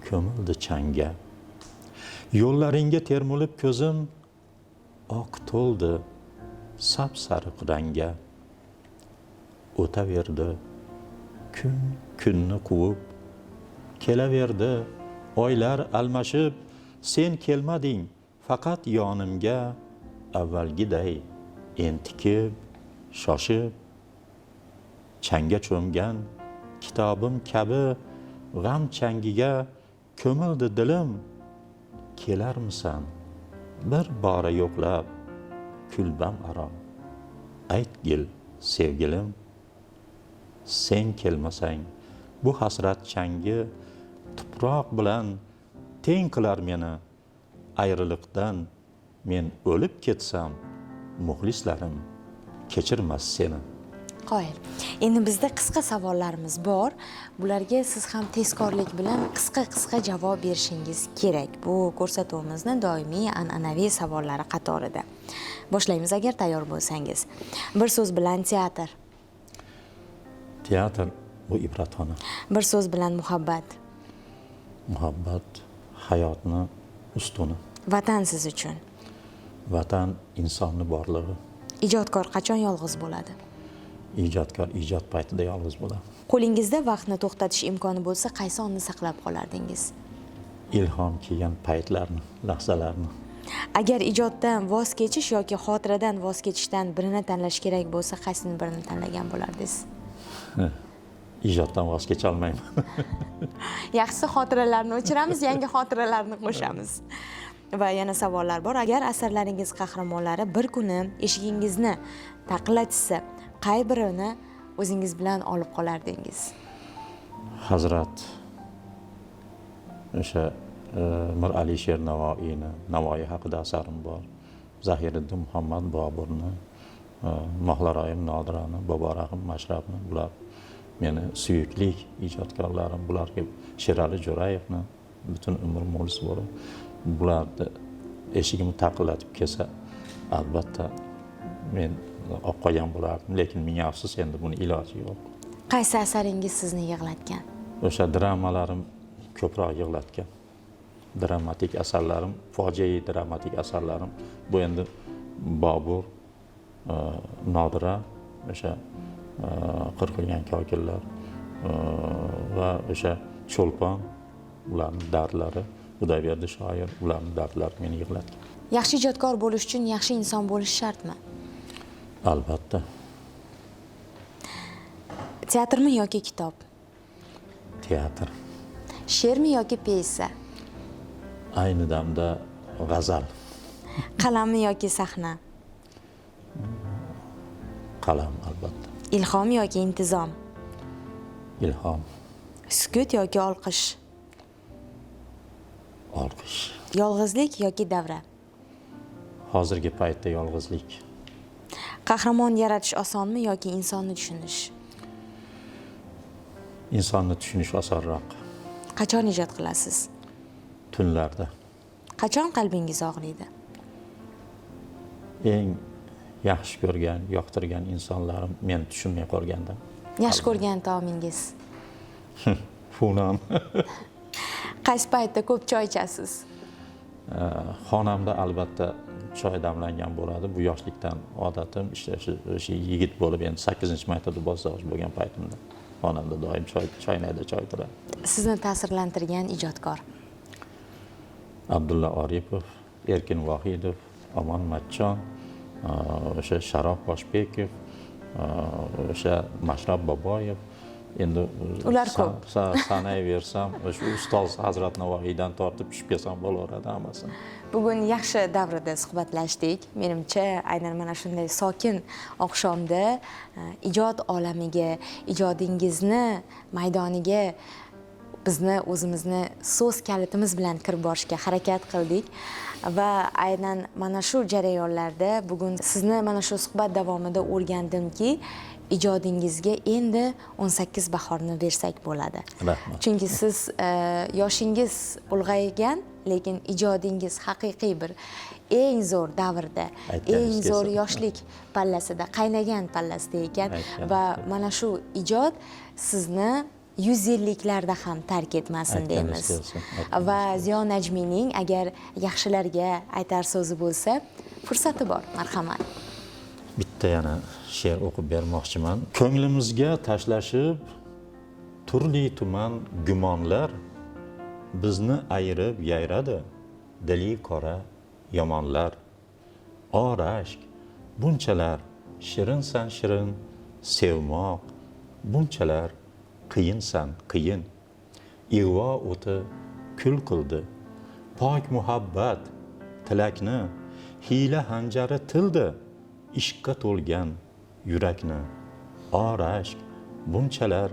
ko'mildi changga. Yo'llaringga termulib ko'zim oq to'ldi sap sariq rangga. O'taverdi kun kunni quvib, kelaverdi oylar almashib, sen kelmading faqat yonimga avvalgiday entikib shoshib. Changga cho'mgan kitobim kabi g'am changiga ko'mildi dilim. Kelarmisan bir bora yo'qlab kulbam aro, aytgil sevgilim. Sen kelmasang bu hasrat changi tuproq bilan teng qilar meni. Ayriliqdan men o'lib ketsam muxlislarim kechirmas seni. Qoyil. Endi bizda qisqa savollarimiz bor. Bularga siz ham tezkorlik bilan qisqa javob berishingiz kerak. Bu ko'rsatuvimizni doimiy an'anaviy savollari qatorida. Boshlaymiz agar tayyor bo'lsangiz. Bir so'z bilan teatr. Teatr bu ibratxona. Bir so'z bilan muhabbat. Muhabbat hayotni ustuni. Vatan siz uchun. Vatan insonni borlig'i. Ijodkor qachon yolg'iz bo'ladi? Ijodkor ijod paytida yolg'iz bo'ladi. Qo'lingizda vaqtni to'xtatish imkoni bo'lsa, qaysi onni saqlab qolardingiz? Ilhom kelgan paytlarni, lahzalarni. Agar ijoddan voz kechish yoki xotiradan voz kechishdan birini tanlash kerak bo'lsa, qaysini birini tanlagan bo'lardingiz? Ijoddan voz kecha olmayman. Yaxshisi xotiralarni o'chiramiz, yangi xotiralarni qo'shamiz. Va yana savollar bor. Agar asarlaringiz qahramonlari bir kuni eshigingizni taqillatsa, qay birini o'zingiz bilan olib qolardingiz? Hazrat o'sha Mir Alisher Navoiyni, Navoiy haqida asarim bor. Zahiriddin Muhammad Boburni, Mohlaroyim Nodirani, Boborahim Mashrabni, bular meni suyukli ijodkorlarim. Bularga Sherali Jo'rayevni butun umr mo'lis bo'lib, bularni eshigimni taqillatib kelsa, albatta men olib qolgan bo'lardim, lekin menga afsus, endi buni iloji yo'q. Qaysi asaringiz sizni yig'latgan? O'sha dramalarim ko'proq yig'latgan. Dramatik asarlarim, fojiai dramatik asarlarim. Bu endi Bobur, Nodira, o'sha qirqilgan kokillar va o'sha Cho'lpon, ularning dardlari, Xudoyberdi shoir, ularning dardlari meni yig'latgan. Yaxshi ijodkor bo'lish uchun yaxshi inson bo'lish shartmi? Albatta. Teatrmi yoki kitob? Teatr. She'rmi yoki pyesa? Ayni damda g'azal. Qalammi yoki sahna? Qalam albatta. Ilhom yoki intizom? Ilhom. Sukut yoki olqish? Olqish. Yolg'izlik yoki davra? Hozirgi paytda yolg'izlik. Qahramon yaratish osonmi yoki insonni tushunish? Insonni tushunish osonroq. Qachon ijod qilasiz? Tunlarda. Qachon qalbingiz og'riydi? Eng yaxshi ko'rgan, yoqtirgan insonlarim meni tushunmay qolganda. Yaxshi ko'rgan taomingiz? Funam. Qaysi paytda ko'p choy ichasiz? Xonamda albatta choy damlangan bo'ladi. Bu yoshlikdan odatim. O'sha yigit bo'lib endi 8-maktabda boshlang'ich bo'lgan paytimda xonamda doim choynakda choy turadi. Sizni ta'sirlantirgan ijodkor? Abdulla Oripov, Erkin Vohidov, Omon Matchon, o'sha Sharof Boshbekov, o'sha Mashrab Boboyev. Endi ular ko'p. Sanayversam, o'sha ustoz Hazrat Navoiydan tortib tushib kelsam bo'laveradi hammasini. Bugun yaxshi davrada suhbatlashdik. Menimcha aynan mana shunday sokin oqshomda ijod olamiga, ijodingizni maydoniga bizni o'zimizni so'z kalitimiz bilan kirib borishga harakat qildik va aynan mana shu jarayonlarda bugun sizni mana shu suhbat davomida o'rgandimki, ijodingizga endi 18 bahorni bersak bo'ladi. Rahmat. Chunki siz yoshingiz ulg'aygan, lekin ijodingiz haqiqiy bir eng zo'r davrda, eng Aytganingiz zo'r kelsin. yoshlik pallasida, qaynagan pallasida ekan Aytganingiz va kelsin. mana shu ijod sizni 100 yilliklarda ham tark etmasin Aytganingiz deymiz. kelsin, aytganingiz Va Ziyo Najmiyning agar yaxshilarga aytar so'zi bo'lsa, fursati bor, marhamat. Bitta yana she'r o'qib bermoqchiman. Ko'nglimizga tashlashib turli tuman gumonlar bizni ayirib yayradi dili qora yomonlar. Or ashk bunchalar shirinsan shirin sevmoq bunchalar qiyinsan qiyin. Ig'vo o'ti kul qildi pok muhabbat tilakni hiyla hanjari tildi ishqqa to'lgan yurakni. Or ashk bunchalar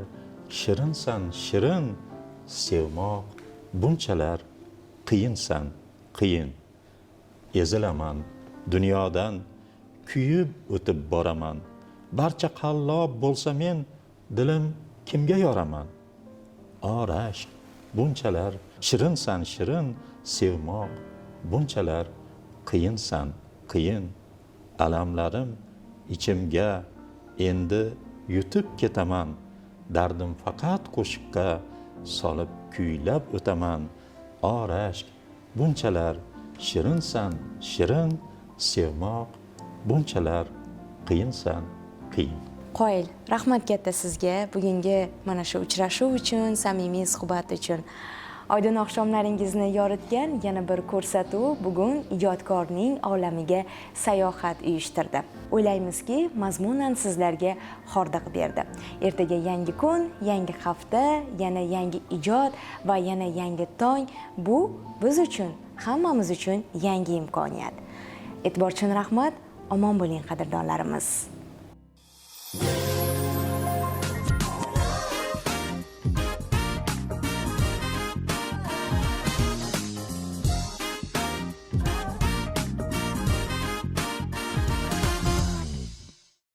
shirinsan shirin sevmoq bunchalar qiyinsan qiyin. Ezilaman dunyodan kuyib o'tib boraman. Barcha qallob bo'lsa men dilim kimga yoraman. Or ashk bunchalar shirinsan shirin sevmoq bunchalar qiyinsan qiyin. Alamlarim ichimga endi yutib ketaman. Dardim faqat qo'shiqqa solib kuylab o'taman. Or ashk bunchalar shirinsan shirin sevmoq bunchalar qiyinsan qiyin. Qoyil, rahmat katta sizga bugungi mana shu uchrashuv uchun, samimiy suhbat uchun. Oydin oqshomlaringizni yoritgan yana bir ko'rsatuv bugun ijodkorning olamiga sayohat uyushtirdi. O'ylaymizki, mazmunan sizlarga hordiq berdi. Ertaga yangi kun, yangi hafta, yana yangi ijod va yana yangi tong. Bu biz uchun, hammamiz uchun yangi imkoniyat. E'tibor uchun rahmat. Omon bo'ling qadrdonlarimiz.